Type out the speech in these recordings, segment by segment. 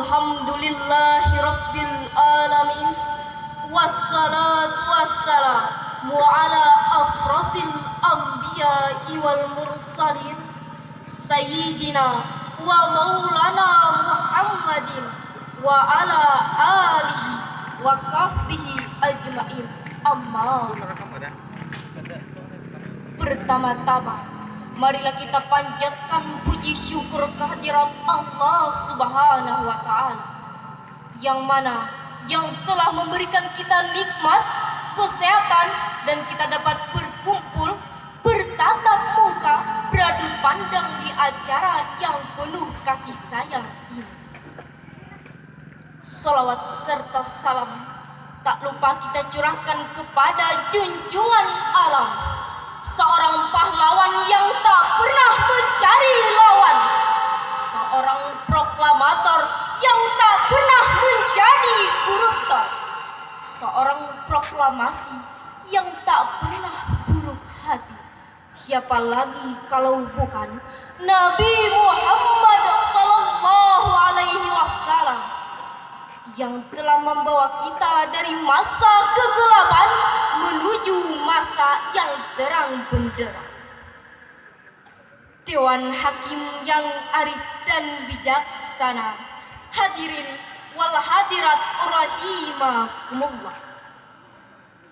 Alhamdulillahi Rabbil Alamin. Wassalatu wassalamu ala asrafil anbiya'i wal mursalin Sayyidina wa maulana Muhammadin wa ala alihi wa sahbihi ajma'in. Amma. Pertama-tama, marilah kita panjatkan puji syukur kehadirat Allah Subhanahu wa Ta'ala, yang mana yang telah memberikan kita nikmat, kesehatan, dan kita dapat berkumpul, bertatap muka, beradu pandang di acara yang penuh kasih sayang ini. Salawat serta salam tak lupa kita curahkan kepada junjungan alam, seorang pahlawan yang tak pernah mencari lawan, seorang proklamator yang tak pernah menjadi koruptor, seorang proklamasi yang tak pernah buruk hati. Siapa lagi kalau bukan Nabi Muhammad sallallahu alaihi wasallam, yang telah membawa kita dari masa kegelapan menuju masa yang terang benderang. Dewan Hakim yang arif dan bijaksana, hadirin wal hadirat rahimakumullah.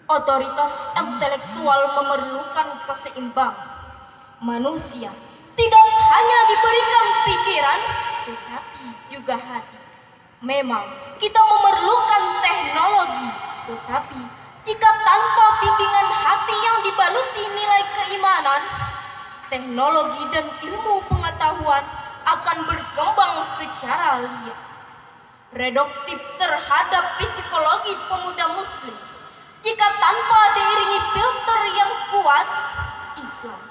Otoritas intelektual memerlukan keseimbangan. Manusia tidak hanya diberikan pikiran, tetapi juga hati. Memang kita memerlukan teknologi, tetapi jika tanpa bimbingan hati yang dibaluti nilai keimanan, teknologi dan ilmu pengetahuan akan berkembang secara liar, reduktif terhadap psikologi pemuda muslim. Jika tanpa diiringi filter yang kuat, Islam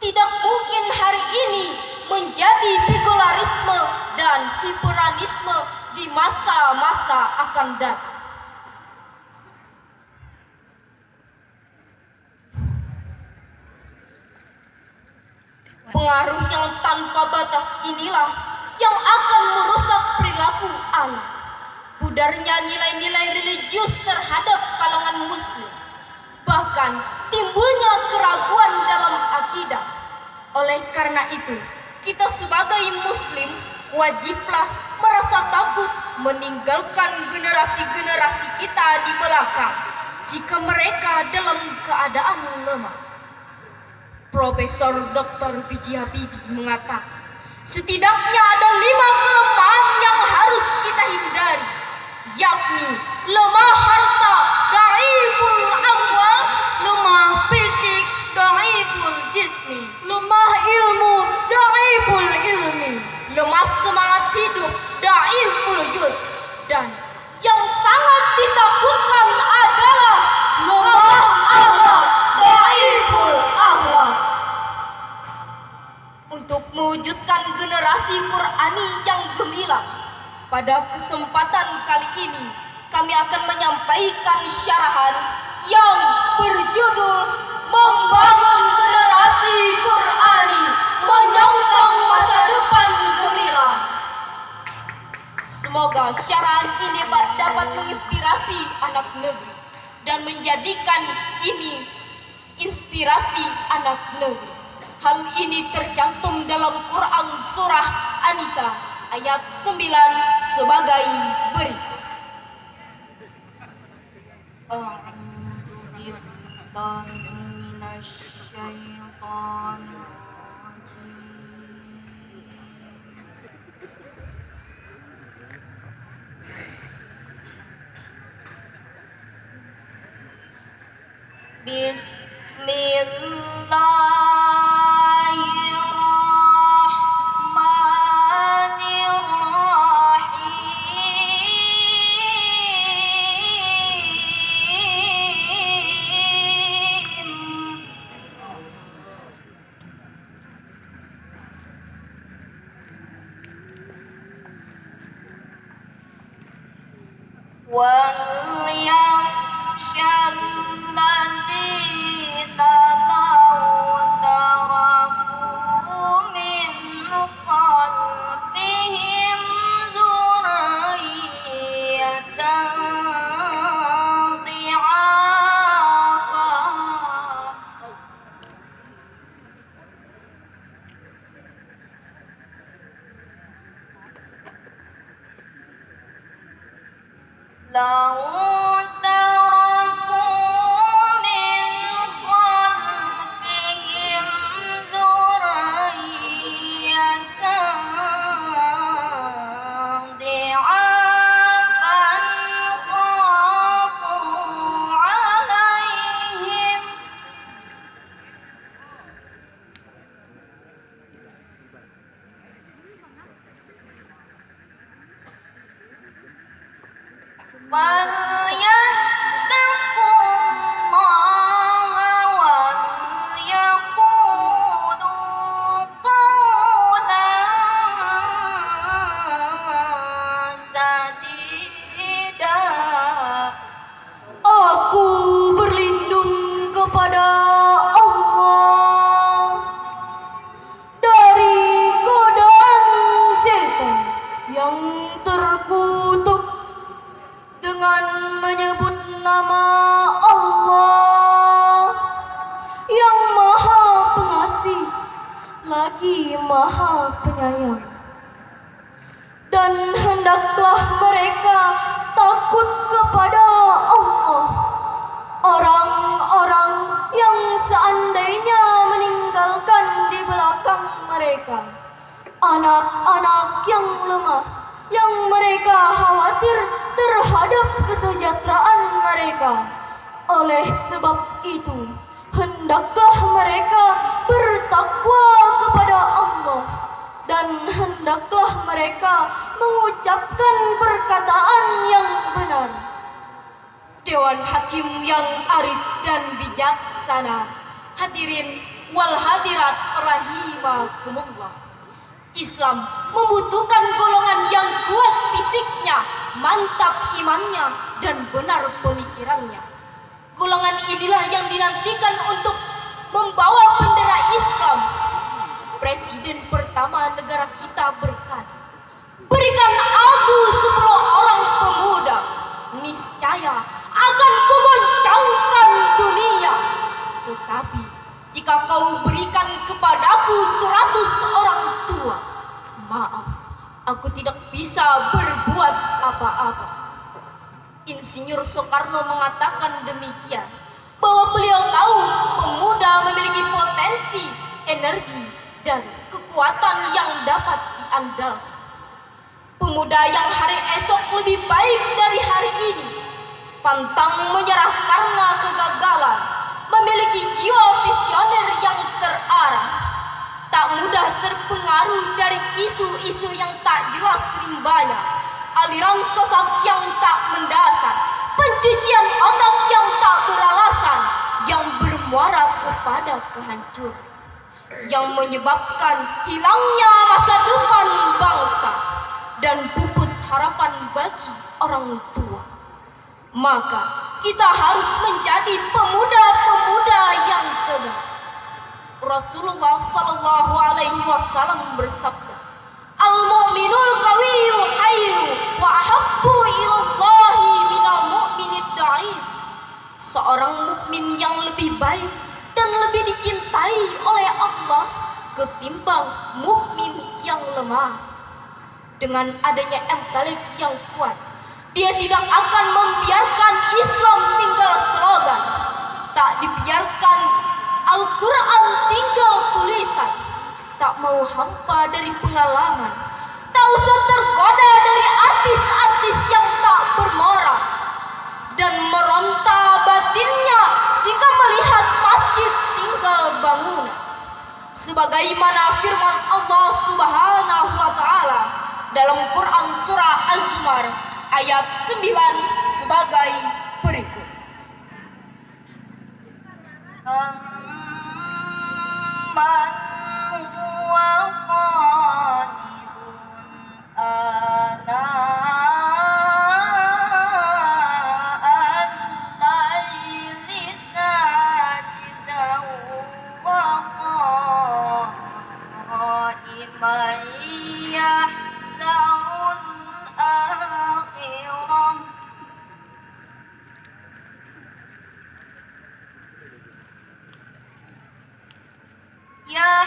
tidak mungkin hari ini menjadi bigolarisme dan hiperanisme di masa-masa akan datang. Pengaruh yang tanpa batas inilah yang akan merusak perilaku anak. Pudarnya nilai-nilai religius terhadap kalangan muslim, bahkan timbulnya keraguan dalam akidah. Oleh karena itu, kita sebagai muslim wajiblah merasa takut meninggalkan generasi-generasi kita di belakang jika mereka dalam keadaan lemah. Profesor Dr. B.J. Habibie mengatakan, setidaknya ada 5 kelemahan yang harus kita hindari, yakni lemah harta, dhaiful amwal, lemah fisik, dhaiful jismi, lemah ilmu, dhaiful ilmi, lemah semangat hidup, dhaiful jud, dan yang sangat ditakutkan adalah lemah akhlak, dhaiful akhlak. Untuk mewujudkan generasi Qur'ani yang gemilang, pada kesempatan kali ini kami akan menyampaikan syarahan yang berjudul Membangun Generasi Qur'ani Menyongsong Masa Depan Gemilang. Semoga syarahan ini dapat menginspirasi anak negeri dan menjadikan ini inspirasi anak negeri. Hal ini tercantum dalam Quran Surah An-Nisa ayat 9 sebagai berikut. وَلْيَخْشَ الَّذِينَ لَوْ تَرَكُوا مِنْ خَلْفِهِمْ ذُرِّيَّةً لو تركوا من خلفهم ذرية ضعافا خافوا عليهم فليتقوا الله وليقولوا قولا سديدا. Aku berlindung kepada Allah dari godaan setan yang terkutuk dengan menyebut nama Allah yang Maha Pengasih lagi Maha Penyayang. Dan hendaklah mereka takut kepada Allah, orang-orang yang seandainya meninggalkan di belakang mereka anak-anak yang lemah, yang mereka khawatir terhadap kesejahteraan mereka. Oleh sebab itu, hendaklah mereka bertakwa kepada Allah, dan hendaklah mereka mengucapkan perkataan yang benar. Dewan Hakim yang arif dan bijaksana, hadirin wal hadirat rahimakumullah. Islam membutuhkan golongan yang kuat fisiknya, mantap imannya, dan benar pemikirannya. Golongan inilah yang dinantikan untuk membawa bendera Islam. Presiden pertama negara kita berkata, berikan aku 10 orang pemuda, niscaya akan kugoncangkan dunia. Tetapi jika kau berikan kepadaku 100 orang tua, maaf, aku tidak bisa berbuat apa-apa. Insinyur Soekarno mengatakan demikian, bahwa beliau tahu pemuda memiliki potensi, energi, dan kekuatan yang dapat diandalkan. Pemuda yang hari esok lebih baik dari hari ini, pantang menyerah karena kegagalan, memiliki jiwa visioner yang terarah, tak mudah terpengaruh dari isu-isu yang tak jelas rimbanya, aliran sesat yang tak mendasar, pencucian otak yang tak beralasan, yang bermuara kepada kehancuran, yang menyebabkan hilangnya masa depan bangsa dan pupus harapan bagi orang tua. Maka kita harus menjadi pemuda-pemuda yang tegar. Rasulullah sallallahu alaihi wasallam bersabda, "Al-mu'minul qawiyyu khairu wa ahabbu ilallahi minal mu'minid dha'if." Seorang mukmin yang lebih baik dan lebih dicintai oleh Allah ketimbang mukmin yang lemah. Dengan adanya intellek yang kuat, dia tidak akan membiarkan Islam tinggal slogan, tak dibiarkan Al-Quran tinggal tulisan, tak mau hampa dari pengalaman, tak usah tergoda dari artis-artis yang tak bermoral, dan meronta batinnya jika melihat masjid tinggal bangunan. Sebagaimana firman Allah Subhanahu wa Ta'ala dalam Quran surah Az-Zumar ayat 9 sebagai berikut. Man huwa qanidun ana al-laili sajidan wa qa'iman yahdharul akhirah. يحذر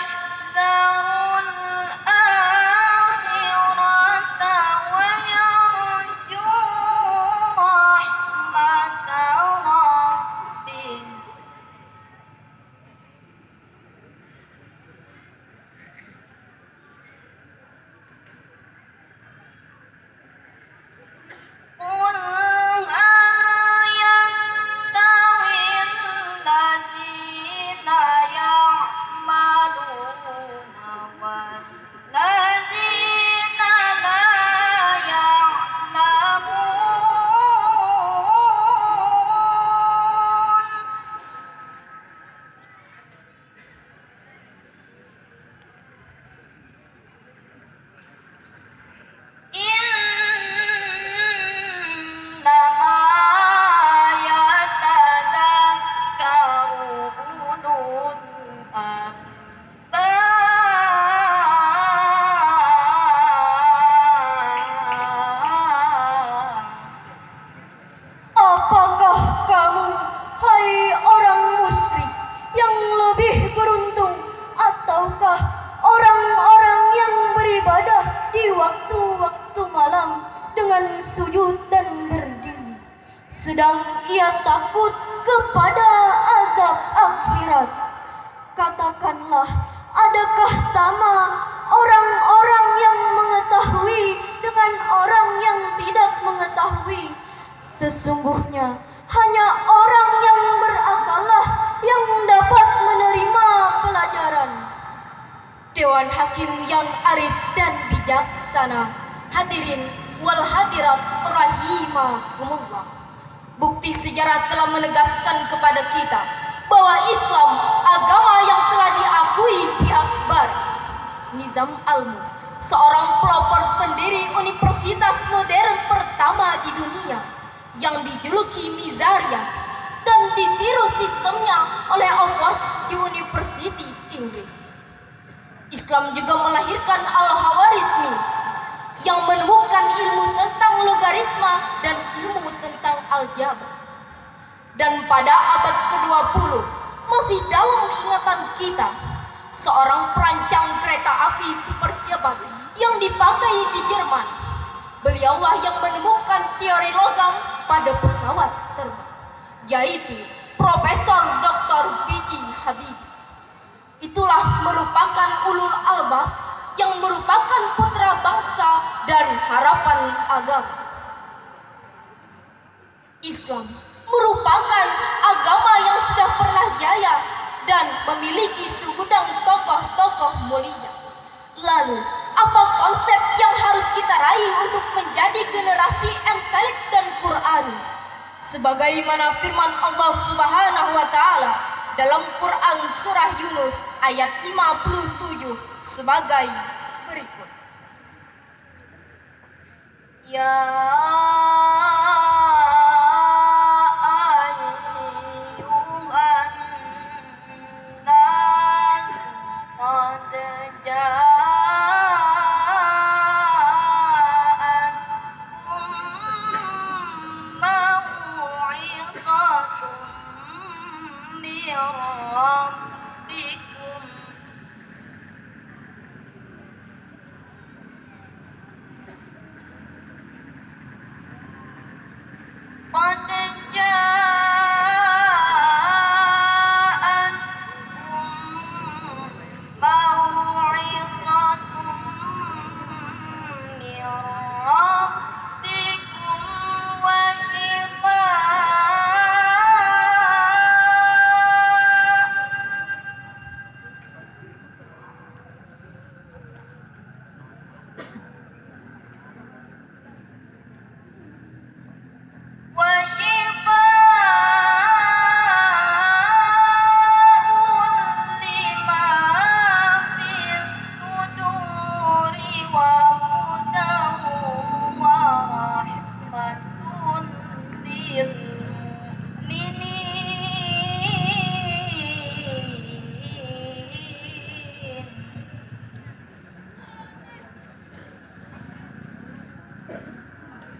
dengan sujud dan berdiri, sedang ia takut kepada azab akhirat. Katakanlah, adakah sama orang-orang yang mengetahui dengan orang yang tidak mengetahui? Sesungguhnya hanya orang yang berakallah yang dapat menerima pelajaran. Dewan Hakim yang arif dan bijaksana, hadirin wal hadirat rahimakumullah. Bukti sejarah telah menegaskan kepada kita bahwa Islam agama yang telah diakui pihak barat. Nizam Almu, seorang pelopor pendiri universitas modern pertama di dunia yang dijuluki Mizaria dan ditiru sistemnya oleh Oxford di University Inggris. Islam juga melahirkan Al-Khawarizmi yang menemukan ilmu tentang logaritma dan ilmu tentang aljabar. Dan pada abad ke-20 masih dalam ingatan kita, seorang perancang kereta api super cepat yang dipakai di Jerman. Beliaulah yang menemukan teori logam pada pesawat terbang, yaitu Profesor Dr. B.J. Habibie. Itulah merupakan ulul albab yang merupakan putra bangsa dan harapan agama. Islam merupakan agama yang sudah pernah jaya dan memiliki segudang tokoh-tokoh mulia. Lalu, apa konsep yang harus kita raih untuk menjadi generasi intelek dan Qur'ani? Sebagaimana firman Allah Subhanahu wa taala dalam Quran surah Yunus ayat 57 sebagai berikut. Ya ayyuhan nas qad ja'atkum maw'izatun min rabbikum qad ja'atkum maw'izatun min rabbikum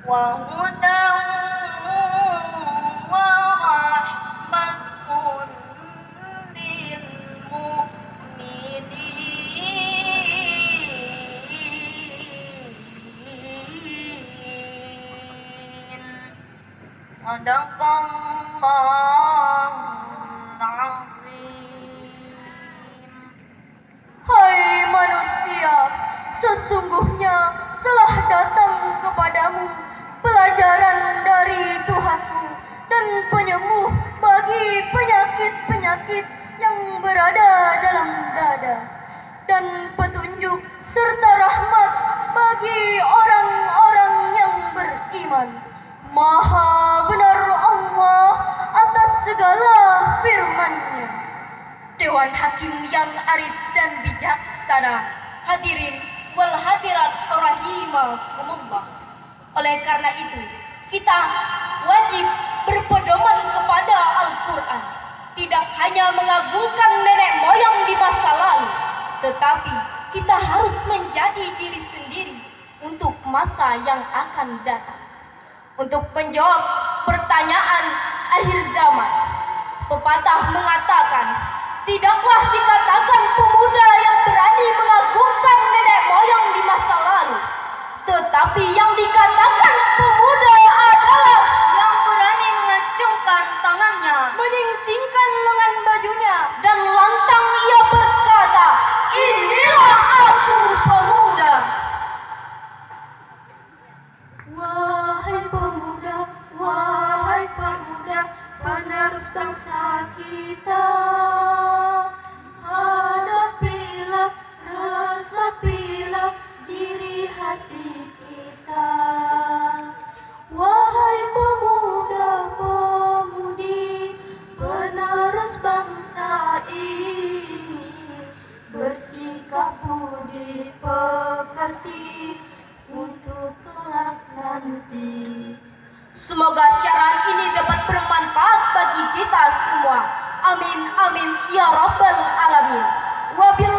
wa hudan wa rahmatun lil mu'minin. Sadaqallahul azim. Hai manusia, sesungguhnya telah datang kepadamu pelajaran dari Tuhanmu dan penyembuh bagi penyakit-penyakit yang berada dalam dada, dan petunjuk serta rahmat bagi orang-orang yang beriman. Maha benar Allah atas segala firman-Nya. Dewan Hakim yang arif dan bijaksana, hadirin wal hadirat rahimakumullah. Oleh karena itu, kita wajib berpedoman kepada Al-Quran. Tidak hanya mengagungkan nenek moyang di masa lalu, tetapi kita harus menjadi diri sendiri untuk masa yang akan datang. Untuk menjawab pertanyaan akhir zaman, pepatah mengatakan, tidaklah dikatakan pemuda yang berani mengagungkan nenek moyang di masa lalu, Tetapi yang dikatakan pemuda adalah yang berani mengacungkan tangannya, menyingsingkan lengan bajunya, dan lantang ia berkata, inilah aku pemuda. Wahai pemuda, penerus bangsa kita, hadapilah, resapilah diri hati kita. Wahai pemuda-pemudi, penerus bangsa ini, bersikap budi pekerti untuk kelak nanti. Semoga syarat ini dapat bermanfaat bagi kita semua. Amin amin ya rabbal alamin. Wabillahi